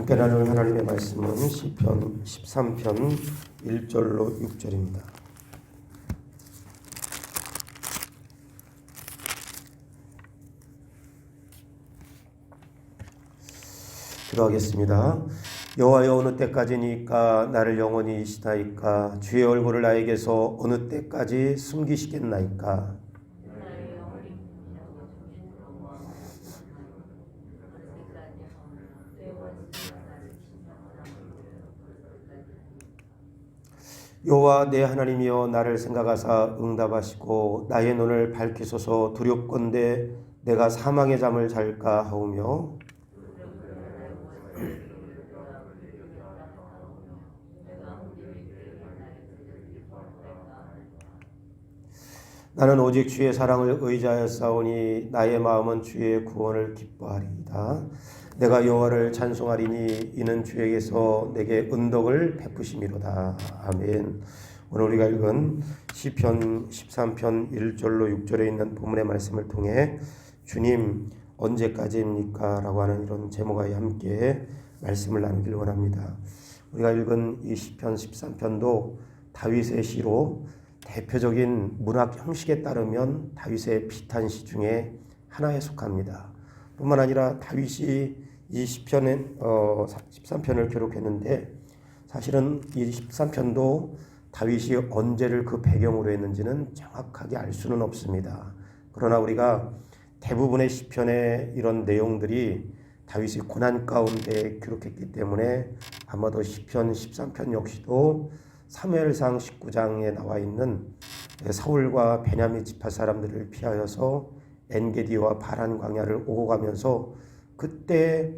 함께 나눌 하나님의 말씀은 시편 13편 1절로 6절입니다. 기도하겠습니다. 여호와여, 어느 때까지니까 나를 영원히 잊으시나이까? 주의 얼굴을 나에게서 어느 때까지 숨기시겠나이까? 여호와 내 하나님이여, 나를 생각하사 응답하시고 나의 눈을 밝히소서. 두렵건대 내가 사망의 잠을 잘까 하오며 나는 오직 주의 사랑을 의지하였사오니 나의 마음은 주의 구원을 기뻐하리이다. 내가 여호와를 찬송하리니 이는 주에게서 내게 은덕을 베푸심이로다. 아멘. 오늘 우리가 읽은 시편 13편 1절로 6절에 있는 본문의 말씀을 통해 주님 언제까지입니까? 라고 하는 이런 제목과 함께 말씀을 나누길 원합니다. 우리가 읽은 이 시편 13편도 다윗의 시로 대표적인 문학 형식에 따르면 다윗의 비탄시 중에 하나에 속합니다. 뿐만 아니라 다윗이 이 시편에 13편을 기록했는데 사실은 이 13편도 다윗이 언제를 그 배경으로 했는지는 정확하게 알 수는 없습니다. 그러나 우리가 대부분의 시편의 이런 내용들이 다윗이 고난 가운데 기록했기 때문에 아마도 시편 13편 역시도 사무엘상 19장에 나와 있는 사울과 베냐민 지파 사람들을 피하여서 엔게디와 바란 광야를 오고 가면서 그때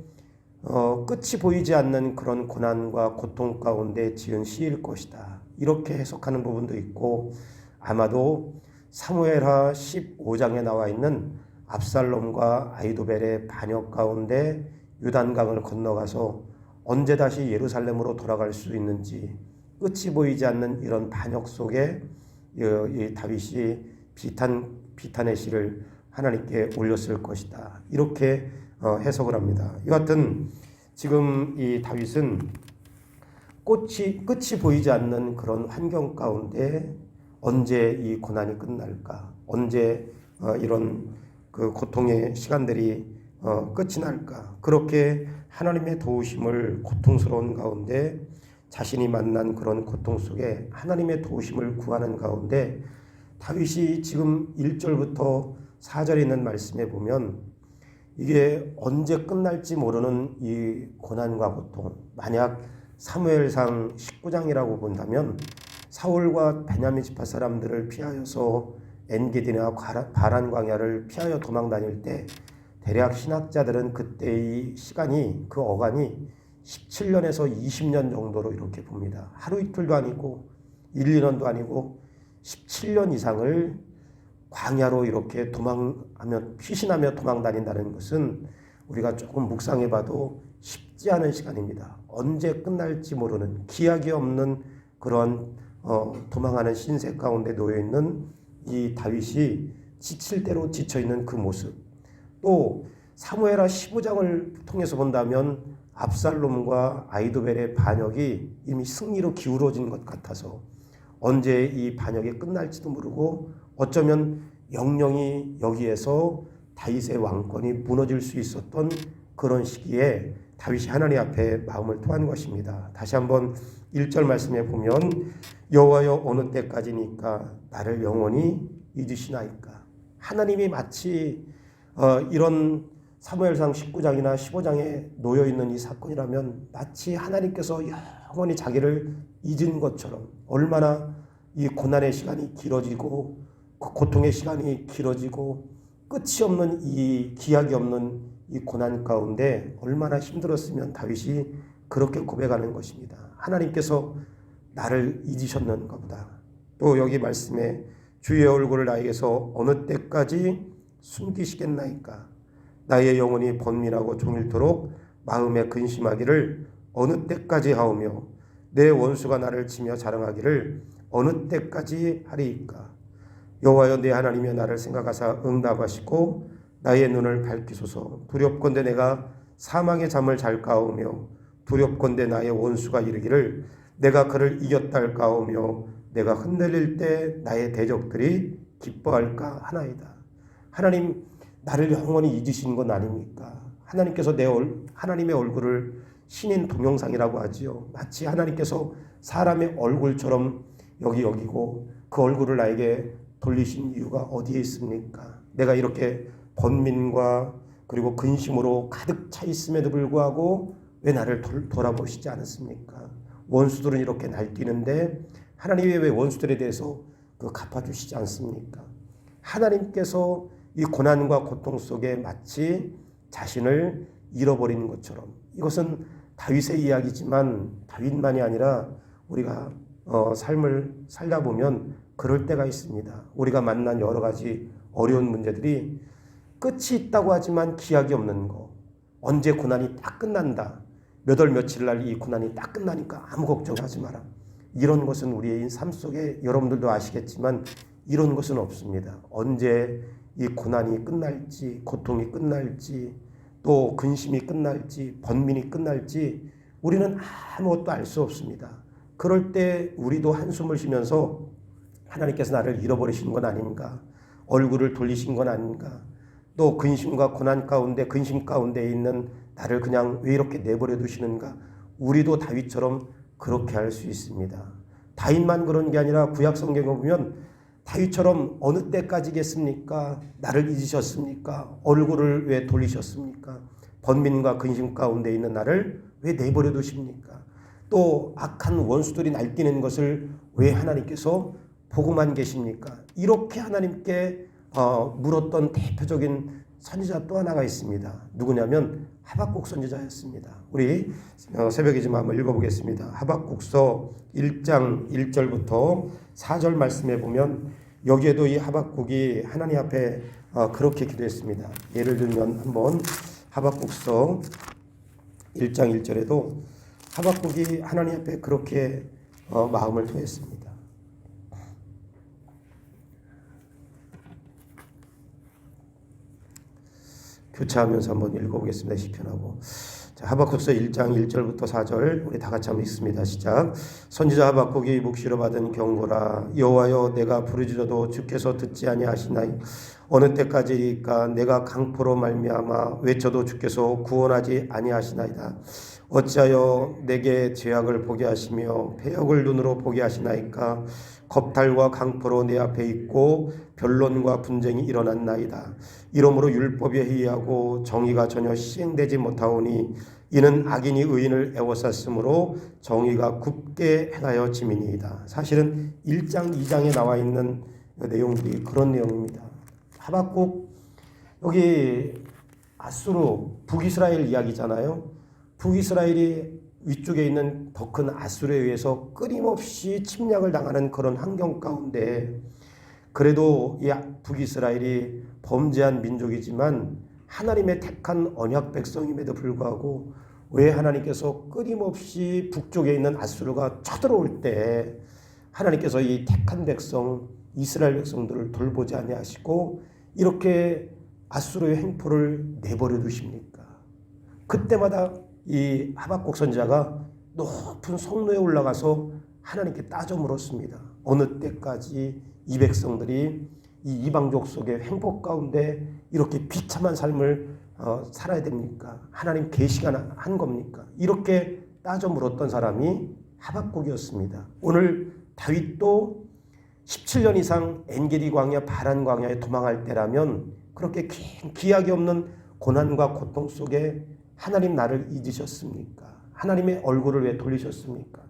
끝이 보이지 않는 그런 고난과 고통 가운데 지은 시일 것이다. 이렇게 해석하는 부분도 있고, 아마도 사무엘하 15장에 나와 있는 압살롬과 아히도벨의 반역 가운데 요단강을 건너가서 언제 다시 예루살렘으로 돌아갈 수 있는지 끝이 보이지 않는 이런 반역 속에 이 다윗이 비탄의 시를 하나님께 올렸을 것이다. 이렇게 해석을 합니다. 여하튼 지금 이 다윗은 끝이 보이지 않는 그런 환경 가운데 언제 이 고난이 끝날까? 언제 이런 그 고통의 시간들이 끝이 날까? 그렇게 하나님의 도우심을 고통스러운 가운데 자신이 만난 그런 고통 속에 하나님의 도우심을 구하는 가운데 다윗이 지금 1절부터 4절에 있는 말씀에 보면 이게 언제 끝날지 모르는 이 고난과 고통, 만약 사무엘상 19장이라고 본다면 사울과 베냐민 지파 사람들을 피하여서 엔게디나 바란 광야를 피하여 도망 다닐 때 대략 신학자들은 그때의 시간이, 그 어간이 17년에서 20년 정도로 이렇게 봅니다. 하루 이틀도 아니고 1, 2년도 아니고 17년 이상을 광야로 이렇게 피신하며 도망 다닌다는 것은 우리가 조금 묵상해 봐도 쉽지 않은 시간입니다. 언제 끝날지 모르는 기약이 없는 그런 도망하는 신세 가운데 놓여 있는 이 다윗이 지칠 대로 지쳐 있는 그 모습, 또 사무엘하 15장을 통해서 본다면 압살롬과 아히도벨의 반역이 이미 승리로 기울어진 것 같아서 언제 이 반역이 끝날지도 모르고 어쩌면 영영이 여기에서 다윗의 왕권이 무너질 수 있었던 그런 시기에 다윗이 하나님 앞에 마음을 토한 것입니다. 다시 한번 1절 말씀에 보면 여호와여, 어느 때까지니까 나를 영원히 잊으시나이까? 하나님이 마치 이런 사무엘상 19장이나 15장에 놓여있는 이 사건이라면 마치 하나님께서 영원히 자기를 잊은 것처럼, 얼마나 이 고난의 시간이 길어지고 그 고통의 시간이 길어지고 끝이 없는 이 기약이 없는 이 고난 가운데 얼마나 힘들었으면 다윗이 그렇게 고백하는 것입니다. 하나님께서 나를 잊으셨는가 보다. 또 여기 말씀에 주의 얼굴을 나에게서 어느 때까지 숨기시겠나이까? 나의 영혼이 번민하고 종일토록 마음에 근심하기를 어느 때까지 하오며 내 원수가 나를 치며 자랑하기를 어느 때까지 하리이까? 여호와여, 내 하나님이여, 나를 생각하사 응답하시고 나의 눈을 밝히소서. 두렵건대 내가 사망의 잠을 잘까 하오며 두렵건대 나의 원수가 이르기를 내가 그를 이겼다 할까 하며 내가 흔들릴 때 나의 대적들이 기뻐할까 하나이다. 하나님 나를 영원히 잊으신 건 아닙니까? 하나님께서 하나님의 얼굴을 신인 동영상이라고 하지요. 마치 하나님께서 사람의 얼굴처럼 여기고 그 얼굴을 나에게 돌리신 이유가 어디에 있습니까? 내가 이렇게 번민과 그리고 근심으로 가득 차 있음에도 불구하고 왜 나를 돌아보시지 않았습니까? 원수들은 이렇게 날뛰는데 하나님이 왜 원수들에 대해서 갚아주시지 않습니까? 하나님께서 이 고난과 고통 속에 마치 자신을 잃어버리는 것처럼, 이것은 다윗의 이야기지만 다윗만이 아니라 우리가 삶을 살다 보면 그럴 때가 있습니다. 우리가 만난 여러 가지 어려운 문제들이 끝이 있다고 하지만 기약이 없는 거, 언제 고난이 딱 끝난다, 몇 월 며칠 날 이 고난이 딱 끝나니까 아무 걱정하지 마라, 이런 것은 우리의 삶 속에 여러분들도 아시겠지만 이런 것은 없습니다. 언제 이 고난이 끝날지, 고통이 끝날지, 또 근심이 끝날지, 번민이 끝날지 우리는 아무것도 알 수 없습니다. 그럴 때 우리도 한숨을 쉬면서 하나님께서 나를 잃어버리신 건 아닌가, 얼굴을 돌리신 건 아닌가, 또 근심과 고난 가운데, 근심 가운데 있는 나를 그냥 왜 이렇게 내버려 두시는가, 우리도 다윗처럼 그렇게 할 수 있습니다. 다윗만 그런 게 아니라 구약 성경에 보면 다윗처럼 어느 때까지겠습니까? 나를 잊으셨습니까? 얼굴을 왜 돌리셨습니까? 번민과 근심 가운데 있는 나를 왜 내버려 두십니까? 또 악한 원수들이 날뛰는 것을 왜 하나님께서 보고만 계십니까? 이렇게 하나님께 물었던 대표적인 선지자 또 하나가 있습니다. 누구냐면 하박국 선지자였습니다. 우리 새벽이지만 한번 읽어보겠습니다. 하박국서 1장 1절부터 4절 말씀에 보면 여기에도 이 하박국이 하나님 앞에 그렇게 기도했습니다. 예를 들면 한번 하박국서 1장 1절에도 하박국이 하나님 앞에 그렇게 마음을 토했습니다. 교차하면서 한번 읽어보겠습니다. 시편하고. 자, 하박국서 1장 1절부터 4절 우리 다 같이 한번 읽습니다. 시작. 선지자 하박국이 묵시로 받은 경고라. 여호와여, 내가 부르짖어도 주께서 듣지 아니하시나이. 어느 때까지일까? 내가 강포로 말미암아 외쳐도 주께서 구원하지 아니하시나이다. 어찌하여 내게 죄악을 보게 하시며 패역을 눈으로 보게 하시나이까? 겁탈과 강포로 내 앞에 있고 변론과 분쟁이 일어났나이다. 이러므로 율법이 해이하고 정의가 전혀 시행되지 못하오니 이는 악인이 의인을 애워쌌으므로 정의가 굽게 행하여 짐이니이다. 사실은 1장 2장에 나와 있는 내용들이 그런 내용입니다. 하박국, 여기 아수르 북이스라엘 이야기잖아요. 북이스라엘이 위쪽에 있는 더 큰 아수르에 의해서 끊임없이 침략을 당하는 그런 환경 가운데 그래도 이 북이스라엘이 범죄한 민족이지만 하나님의 택한 언약 백성임에도 불구하고 왜 하나님께서 끊임없이 북쪽에 있는 아수르가 쳐들어올 때 하나님께서 이 택한 백성 이스라엘 백성들을 돌보지 아니하시고 이렇게 아수르의 행포를 내버려 두십니까? 그때마다 이 하박국 선지자가 높은 성로에 올라가서 하나님께 따져 물었습니다. 어느 때까지 이 백성들이 이 이방족 속의 행복 가운데 이렇게 비참한 삶을 살아야 됩니까? 하나님 계시가 한 겁니까? 이렇게 따져 물었던 사람이 하박국이었습니다. 오늘 다윗도 17년 이상 엔게디 광야, 바란 광야에 도망할 때라면 그렇게 기약이 없는 고난과 고통 속에 하나님 나를 잊으셨습니까? 하나님의 얼굴을 왜 돌리셨습니까?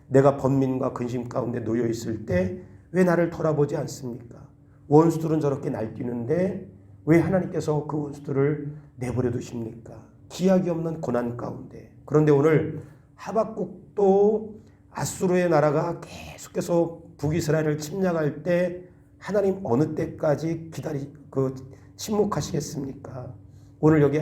내가 번민과 근심 가운데 놓여 있을 때 왜 나를 돌아보지 않습니까? 원수들은 저렇게 날뛰는데 왜 하나님께서 그 원수들을 내버려 두십니까? 기약이 없는 고난 가운데. 그런데 오늘 하박국도 아수르의 나라가 계속해서 북이스라엘을 침략할 때 하나님 어느 때까지 침묵하시겠습니까? 오늘 여기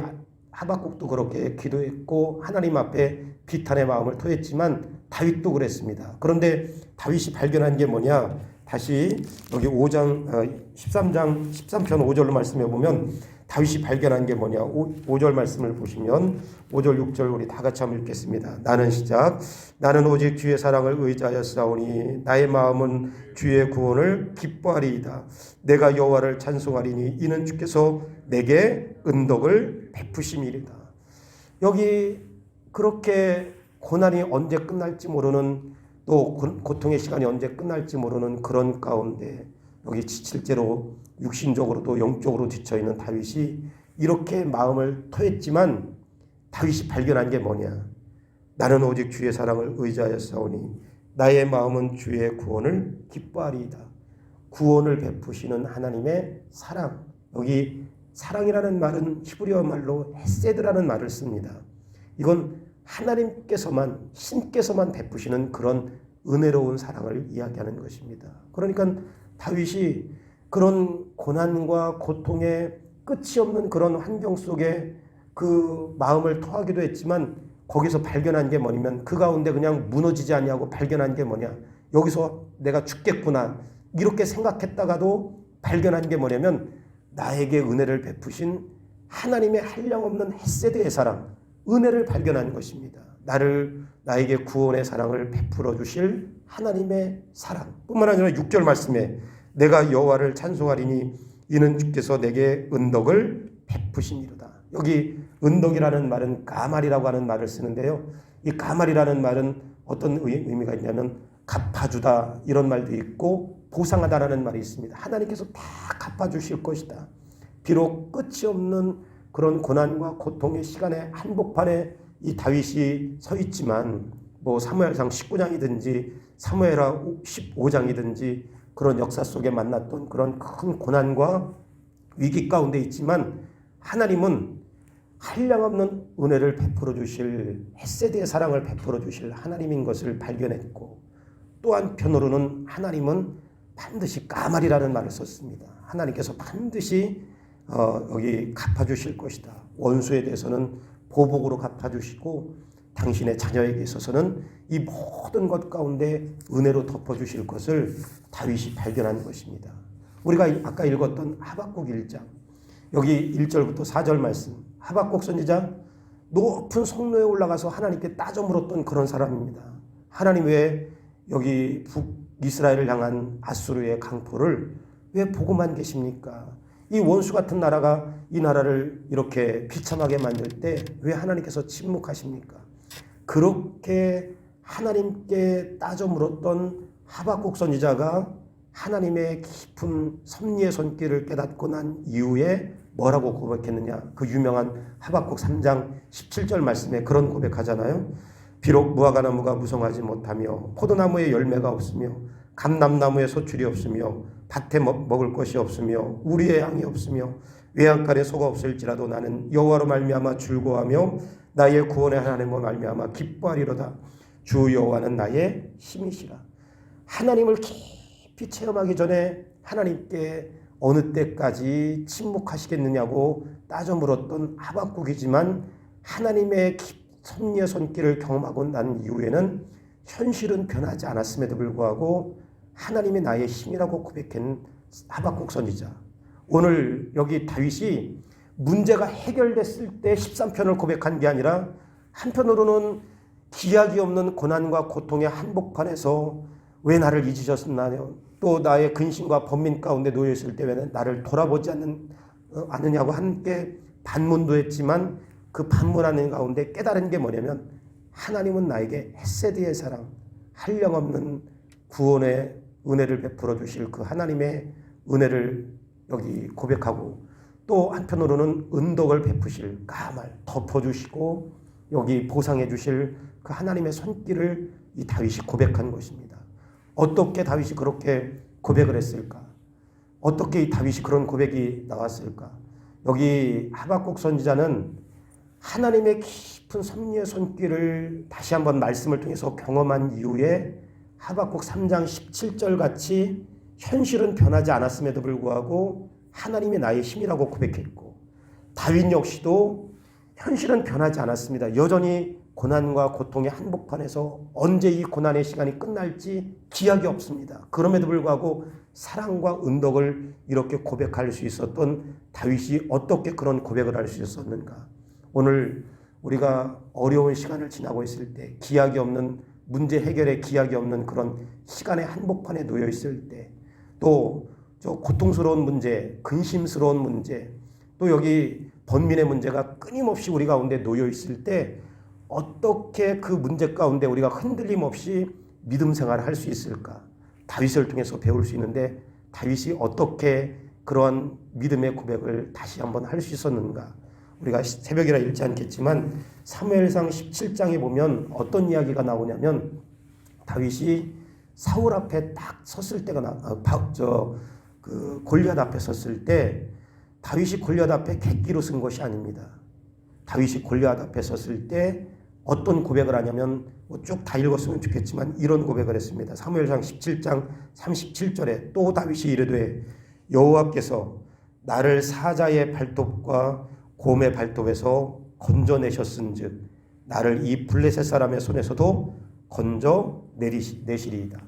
하박국도 그렇게 기도했고 하나님 앞에 비탄의 마음을 토했지만 다윗도 그랬습니다. 그런데 다윗이 발견한 게 뭐냐? 다시 여기 13장 13편 5절로 말씀해 보면 다윗이 발견한 게 뭐냐. 5절 말씀을 보시면 5절 6절 우리 다 같이 한번 읽겠습니다. 나는 시작. 나는 오직 주의 사랑을 의지하여 싸우니 나의 마음은 주의 구원을 기뻐하리이다. 내가 여호와를 찬송하리니 이는 주께서 내게 은덕을 베푸심이리다. 여기 그렇게 고난이 언제 끝날지 모르는, 또 고통의 시간이 언제 끝날지 모르는 그런 가운데 여기 실제로 육신적으로도 영적으로 지쳐있는 다윗이 이렇게 마음을 토했지만 다윗이 발견한 게 뭐냐. 나는 오직 주의 사랑을 의지하여 싸우니 나의 마음은 주의 구원을 기뻐하리이다. 구원을 베푸시는 하나님의 사랑. 여기 사랑이라는 말은 히브리어 말로 헤세드라는 말을 씁니다. 이건 하나님께서만, 신께서만 베푸시는 그런 은혜로운 사랑을 이야기하는 것입니다. 그러니까 다윗이 그런 고난과 고통의 끝이 없는 그런 환경 속에 그 마음을 토하기도 했지만 거기서 발견한 게 뭐냐면, 그 가운데 그냥 무너지지 아니하고 발견한 게 뭐냐, 여기서 내가 죽겠구나 이렇게 생각했다가도 발견한 게 뭐냐면 나에게 은혜를 베푸신 하나님의 한량없는 헤세드의 사랑, 은혜를 발견한 것입니다. 나에게 구원의 사랑을 베풀어 주실 하나님의 사랑. 뿐만 아니라 6절 말씀에 내가 여호와를 찬송하리니 이는 주께서 내게 은덕을 베푸시니로다. 여기 은덕이라는 말은 가말이라고 하는 말을 쓰는데요. 이 가말이라는 말은 어떤 의미가 있냐면 갚아주다 이런 말도 있고 보상하다라는 말이 있습니다. 하나님께서 다 갚아주실 것이다. 비록 끝이 없는 그런 고난과 고통의 시간에 한복판에 이 다윗이 서 있지만 사무엘상 19장이든지 사무엘하 15장이든지 그런 역사 속에 만났던 그런 큰 고난과 위기 가운데 있지만 하나님은 한량없는 은혜를 베풀어 주실, 헤세드의 사랑을 베풀어 주실 하나님인 것을 발견했고, 또 한편으로는 하나님은 반드시 가말이라는 말을 썼습니다. 하나님께서 반드시 여기 갚아주실 것이다. 원수에 대해서는 보복으로 갚아주시고 당신의 자녀에게 있어서는 이 모든 것 가운데 은혜로 덮어주실 것을 다윗이 발견한 것입니다. 우리가 아까 읽었던 하박국 1장 여기 1절부터 4절 말씀, 하박국 선지자 높은 성로에 올라가서 하나님께 따져 물었던 그런 사람입니다. 하나님 왜 여기 북이스라엘을 향한 아수르의 강포를 왜 보고만 계십니까? 이 원수 같은 나라가 이 나라를 이렇게 비참하게 만들 때 왜 하나님께서 침묵하십니까? 그렇게 하나님께 따져 물었던 하박국 선지자가 하나님의 깊은 섭리의 손길을 깨닫고 난 이후에 뭐라고 고백했느냐? 그 유명한 하박국 3장 17절 말씀에 그런 고백하잖아요. 비록 무화과나무가 무성하지 못하며 포도나무에 열매가 없으며 감람나무에 소출이 없으며 밭에 먹을 것이 없으며 우리의 양이 없으며 외양간에 소가 없을지라도 나는 여호와로 말미암아 즐거워하며 나의 구원의 하나님으로 말미암아 기뻐하리로다. 주 여호와는 나의 힘이시라. 하나님을 깊이 체험하기 전에 하나님께 어느 때까지 침묵하시겠느냐고 따져 물었던 하박국이지만 하나님의 섭리의 손길을 경험하고 난 이후에는 현실은 변하지 않았음에도 불구하고 하나님이 나의 힘이라고 고백한 하박국 선지자. 오늘 여기 다윗이 문제가 해결됐을 때 13편을 고백한 게 아니라 한편으로는 기약이 없는 고난과 고통의 한복판에서 왜 나를 잊으셨나요? 또 나의 근심과 번민 가운데 놓여있을 때 왜 나를 돌아보지 않느냐고 함께 반문도 했지만 그 반문하는 가운데 깨달은 게 뭐냐면 하나님은 나에게 헤세드의 사랑, 한량없는 구원의 은혜를 베풀어 주실 그 하나님의 은혜를 여기 고백하고, 또 한편으로는 은덕을 베푸실 가말 덮어주시고 여기 보상해 주실 그 하나님의 손길을 이 다윗이 고백한 것입니다. 어떻게 다윗이 그렇게 고백을 했을까? 어떻게 이 다윗이 그런 고백이 나왔을까? 여기 하박국 선지자는 하나님의 깊은 섭리의 손길을 다시 한번 말씀을 통해서 경험한 이후에 하박국 3장 17절 같이 현실은 변하지 않았음에도 불구하고 하나님이 나의 힘이라고 고백했고, 다윗 역시도 현실은 변하지 않았습니다. 여전히 고난과 고통의 한복판에서 언제 이 고난의 시간이 끝날지 기약이 없습니다. 그럼에도 불구하고 사랑과 은덕을 이렇게 고백할 수 있었던 다윗이 어떻게 그런 고백을 할 수 있었는가? 오늘 우리가 어려운 시간을 지나고 있을 때, 기약이 없는 문제 해결에 기약이 없는 그런 시간의 한복판에 놓여 있을 때, 또 저 고통스러운 문제, 근심스러운 문제, 또 여기 번민의 문제가 끊임없이 우리 가운데 놓여 있을 때 어떻게 그 문제 가운데 우리가 흔들림 없이 믿음 생활을 할 수 있을까? 다윗을 통해서 배울 수 있는데, 다윗이 어떻게 그러한 믿음의 고백을 다시 한번 할 수 있었는가? 우리가 새벽이라 읽지 않겠지만 사무엘상 17장에 보면 어떤 이야기가 나오냐면, 다윗이 사울 앞에 딱 섰을 때가 골리앗 앞에 섰을 때, 다윗이 골리앗 앞에 객기로 쓴 것이 아닙니다. 다윗이 골리앗 앞에 섰을 때 어떤 고백을 하냐면, 쭉 다 읽었으면 좋겠지만 이런 고백을 했습니다. 사무엘상 17장 37절에 또 다윗이 이르되 여호와께서 나를 사자의 발톱과 곰의 발톱에서 건져내셨은즉 나를 이 블레셋 사람의 손에서도 건져내시리이다.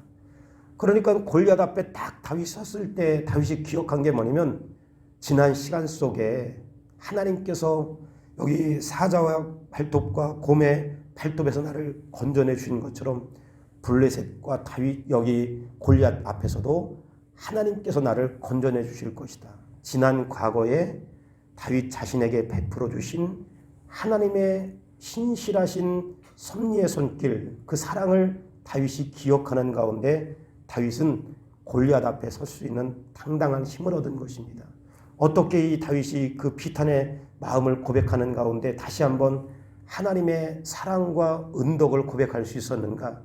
그러니까 골리앗 앞에 딱 다윗이 섰을 때 다윗이 기억한 게 뭐냐면, 지난 시간 속에 하나님께서 여기 사자와 발톱과 곰의 발톱에서 나를 건져내 주신 것처럼 블레셋과 다윗 여기 골리앗 앞에서도 하나님께서 나를 건져내 주실 것이다. 지난 과거에 다윗 자신에게 베풀어 주신 하나님의 신실하신 섭리의 손길, 그 사랑을 다윗이 기억하는 가운데 다윗은 골리앗 앞에 설 수 있는 당당한 힘을 얻은 것입니다. 어떻게 이 다윗이 그 비탄의 마음을 고백하는 가운데 다시 한번 하나님의 사랑과 은덕을 고백할 수 있었는가?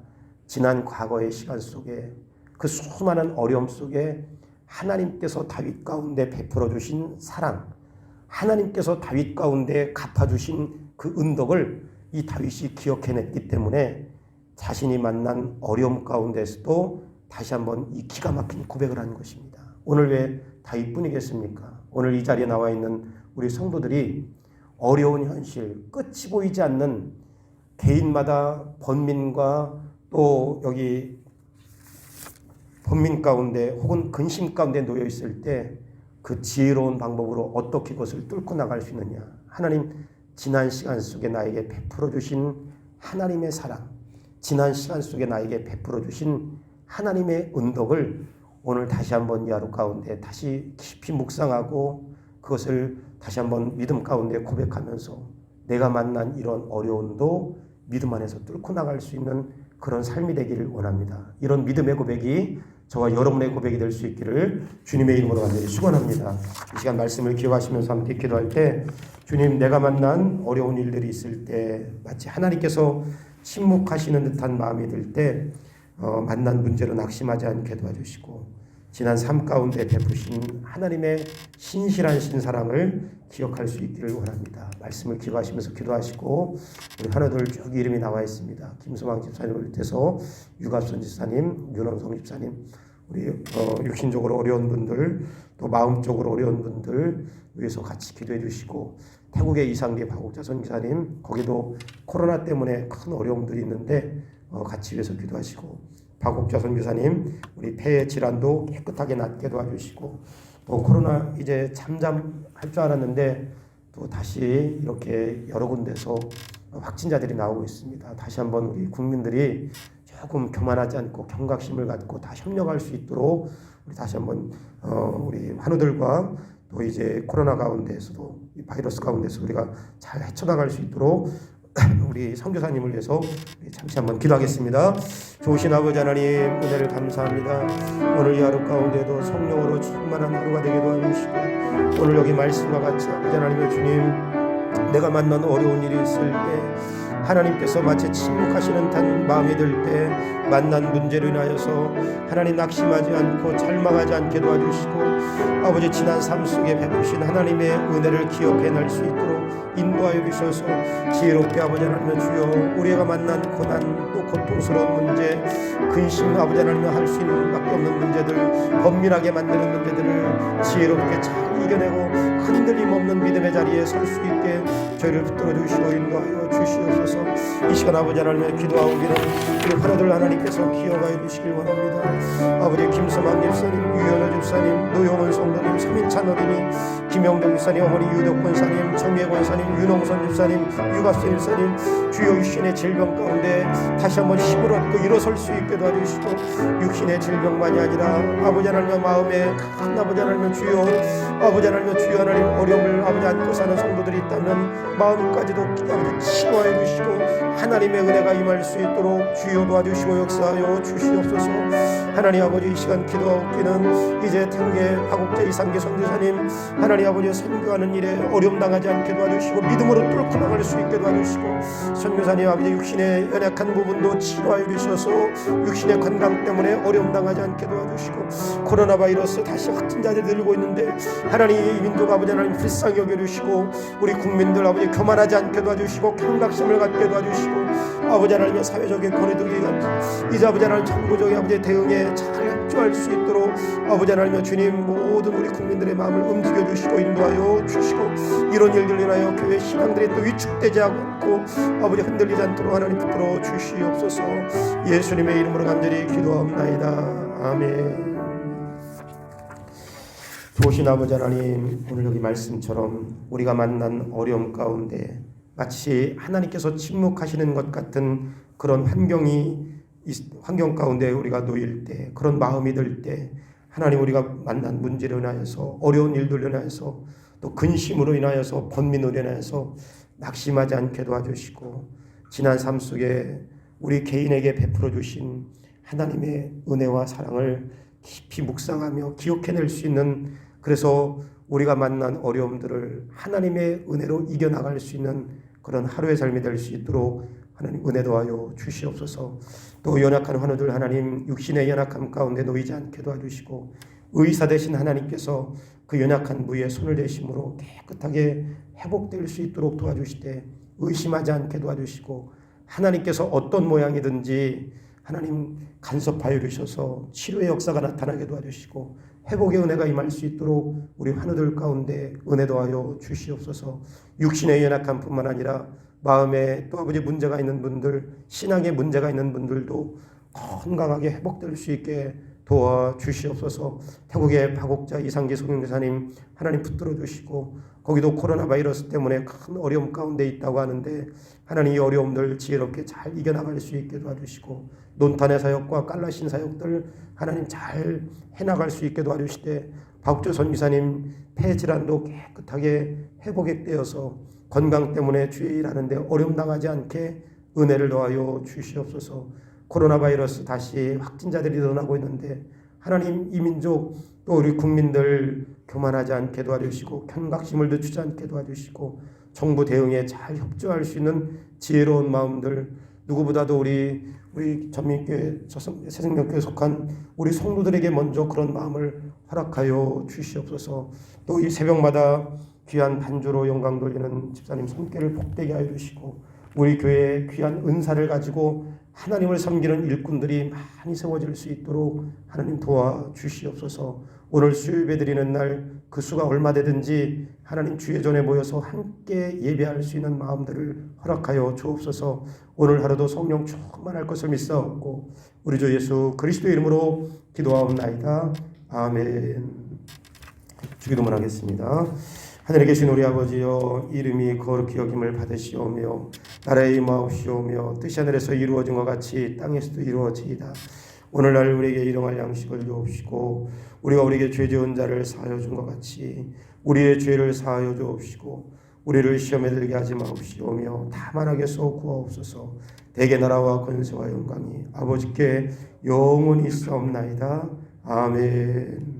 지난 과거의 시간 속에, 그 수많은 어려움 속에 하나님께서 다윗 가운데 베풀어 주신 사랑, 하나님께서 다윗 가운데 갚아주신 그 은덕을 이 다윗이 기억해냈기 때문에 자신이 만난 어려움 가운데서도 다시 한번 이 기가 막힌 고백을 한 것입니다. 오늘 왜 다윗뿐이겠습니까? 오늘 이 자리에 나와 있는 우리 성도들이 어려운 현실, 끝이 보이지 않는 개인마다 번민과 또 여기 번민 가운데 혹은 근심 가운데 놓여 있을 때 그 지혜로운 방법으로 어떻게 그것을 뚫고 나갈 수 있느냐. 하나님, 지난 시간 속에 나에게 베풀어 주신 하나님의 사랑, 지난 시간 속에 나에게 베풀어 주신 하나님의 은덕을 오늘 다시 한번 이 하루 가운데 다시 깊이 묵상하고 그것을 다시 한번 믿음 가운데 고백하면서 내가 만난 이런 어려움도 믿음 안에서 뚫고 나갈 수 있는 그런 삶이 되기를 원합니다. 이런 믿음의 고백이 저와 여러분의 고백이 될 수 있기를 주님의 이름으로 간절히 축원합니다. 이 시간 말씀을 기억하시면서 함께 기도할 때, 주님, 내가 만난 어려운 일들이 있을 때 마치 하나님께서 침묵하시는 듯한 마음이 들 때 만난 문제로 낙심하지 않게 도와주시고, 지난 삶 가운데 베푸신 하나님의 신실한 신사랑을 기억할 수 있기를 원합니다. 말씀을 기억하시면서 기도하시고, 우리 하나둘 쭉 이름이 나와 있습니다. 김소망 집사님을 비롯해서 유갑선 집사님, 윤원성 집사님, 우리 육신적으로 어려운 분들, 또 마음적으로 어려운 분들 위해서 같이 기도해 주시고, 태국의 이상계 박옥자 선교사님, 거기도 코로나 때문에 큰 어려움들이 있는데 같이 위해서 기도하시고, 박옥자 선교사님, 우리 폐의 질환도 깨끗하게 낫게 도와주시고, 또 코로나 이제 잠잠할 줄 알았는데 또 다시 이렇게 여러 군데서 확진자들이 나오고 있습니다. 다시 한번 우리 국민들이 조금 교만하지 않고 경각심을 갖고 다 협력할 수 있도록 우리 다시 한번 우리 환우들과 또 이제 코로나 가운데에서도 이 바이러스 가운데서 우리가 잘 헤쳐나갈 수 있도록 우리 선교사님을 위해서 잠시 한번 기도하겠습니다. 좋으신 아버지 하나님, 은혜를 감사합니다. 오늘 이 하루 가운데도 성령으로 충만한 하루가 되게 도와주시고, 오늘 여기 말씀과 같이 아버지 하나님의 주님, 내가 만난 어려운 일이 있을 때 하나님께서 마치 침묵하시는 듯한 마음이 들 때 만난 문제로 인하여서 하나님 낙심하지 않고 절망하지 않게 도와주시고, 아버지 지난 삶 속에 베푸신 하나님의 은혜를 기억해낼 수 있도록 인도하여 주셔서 지혜롭게 아버지 하나님의 주여, 우리가 만난 고난 또 고통스러운 문제, 근심 아버지 하나님의 할 수 있는 밖에 없는 문제들, 번민하게 만드는 문제들을 지혜롭게 잘 이겨내고 흔들림 없는 믿음의 자리에 설 수 있게 저희를 붙들어 주시고 인도하여 주시옵소서. 주옵소서. 이 시간 아버지 하나님의 기도하오기는 우리 하나들 하나님께서 기어가 이루시길 원합니다. 아버지 김서방 집사님, 유현호 집사님, 노영원 성도님, 서민찬 어린이, 김영동 집사님, 어머니 유덕 권사님, 정예 권사님, 윤홍선 집사님, 유갑선 집사님, 주여 육신의 질병 가운데 다시 한번 힘을 얻고 일어설 수 있게 도와주시고, 육신의 질병만이 아니라 아버지 하나님의 마음에 큰 아버지 하나님의 주여, 아버지 하나님의 주여 하나님 어려움을 아버지 안고 사는 성도들이 있다면 마음까지도 아버지 치료해 주시고 하나님의 은혜가 임할 수 있도록 주여 도와주시고 역사하여 주시옵소서. 하나님 아버지 이 시간 기도하옵기는 이제 태국의 화국제 이상계 선교사님 하나님 아버지 선교하는 일에 어려움 당하지 않게 도와주시고 믿음으로 뚫고 나갈 수 있게 도와주시고, 선교사님 아버지 육신의 연약한 부분도 치료하여 주셔서 육신의 건강 때문에 어려움 당하지 않게 도와주시고, 코로나 바이러스 다시 확진자들이 늘고 있는데 하나님 이 민족 아버지 하나님 불쌍히 여겨주시고 우리 국민들 아버지 교만하지 않게 도와주시고 경각심을 갖게 도와주시고, 아버지 하나님의 사회적인 거리두기 이제 아버지 하나님 정부적인 아버지 대응에 잘 협조할 수 있도록 아버지 하나님의 주님 모든 우리 국민들의 마음을 움직여 주시고 인도하여 주시고, 이런 일들로 인하여 교회 신앙들이 또 위축되지 않고 아버지 흔들리지 않도록 하나님 붙들어 주시옵소서. 예수님의 이름으로 간절히 기도하옵나이다. 아멘. 좋으신 아버지 하나님, 오늘 여기 말씀처럼 우리가 만난 어려움 가운데 마치 하나님께서 침묵하시는 것 같은 그런 환경 가운데 우리가 놓일 때, 그런 마음이 들 때 하나님 우리가 만난 문제로 인하여서 어려운 일들로 인하여서 또 근심으로 인하여서 번민으로 인하여서 낙심하지 않게 도와주시고, 지난 삶 속에 우리 개인에게 베풀어 주신 하나님의 은혜와 사랑을 깊이 묵상하며 기억해낼 수 있는, 그래서 우리가 만난 어려움들을 하나님의 은혜로 이겨나갈 수 있는 그런 하루의 삶이 될 수 있도록 하나님 은혜 도와여 주시옵소서. 또 연약한 환우들 하나님 육신의 연약함 가운데 놓이지 않게 도와주시고, 의사 되신 하나님께서 그 연약한 부위에 손을 대심으로 깨끗하게 회복될 수 있도록 도와주시되, 의심하지 않게 도와주시고, 하나님께서 어떤 모양이든지 하나님 간섭하여 주셔서 치료의 역사가 나타나게 도와주시고 회복의 은혜가 임할 수 있도록 우리 환우들 가운데 은혜 도와여 주시옵소서. 육신의 연약함 뿐만 아니라 마음에 또 아버지 문제가 있는 분들, 신앙에 문제가 있는 분들도 건강하게 회복될 수 있게 도와주시옵소서. 태국의 파국자 이상기 송영교사님 하나님 붙들어 주시고, 거기도 코로나 바이러스 때문에 큰 어려움 가운데 있다고 하는데 하나님 이 어려움들 지혜롭게 잘 이겨나갈 수 있게 도와주시고, 논탄의 사역과 깔라신 사역들 하나님 잘 해나갈 수 있게 도와주시되, 박조 선교사님 폐질환도 깨끗하게 회복되어서 건강 때문에 주의 일하는데 어려움 당하지 않게 은혜를 더하여 주시옵소서. 코로나 바이러스 다시 확진자들이 일어나고 있는데 하나님 이 민족 또 우리 국민들 교만하지 않게 도와주시고 경각심을 늦추지 않게 도와주시고, 정부 대응에 잘 협조할 수 있는 지혜로운 마음들, 누구보다도 우리 전민교회 새생명교회에 속한 우리 성도들에게 먼저 그런 마음을 허락하여 주시옵소서. 또 이 새벽마다 귀한 반주로 영광 돌리는 집사님 손길을 복되게 하여 주시고, 우리 교회에 귀한 은사를 가지고 하나님을 섬기는 일꾼들이 많이 세워질 수 있도록 하나님 도와주시옵소서. 오늘 수요예배 드리는 날 그 수가 얼마 되든지 하나님 주의 전에 모여서 함께 예배할 수 있는 마음들을 허락하여 주옵소서. 오늘 하루도 성령 충만할 것을 믿사옵고 우리 주 예수 그리스도의 이름으로 기도하옵나이다. 아멘. 주기도문 하겠습니다. 하늘에 계신 우리 아버지여, 이름이 거룩히 여김을 받으시오며 나라의 임하옵시오며 뜻이 하늘에서 이루어진 것 같이 땅에서도 이루어지이다. 오늘날 우리에게 일용할 양식을 주옵시고, 우리가 우리에게 죄 지은 자를 사하여 준 것 같이 우리의 죄를 사하여 주옵시고, 우리를 시험에 들게 하지 마옵시오며 다만 악에서 구하옵소서. 대개 나라와 권세와 영광이 아버지께 영원히 있사옵나이다. 아멘.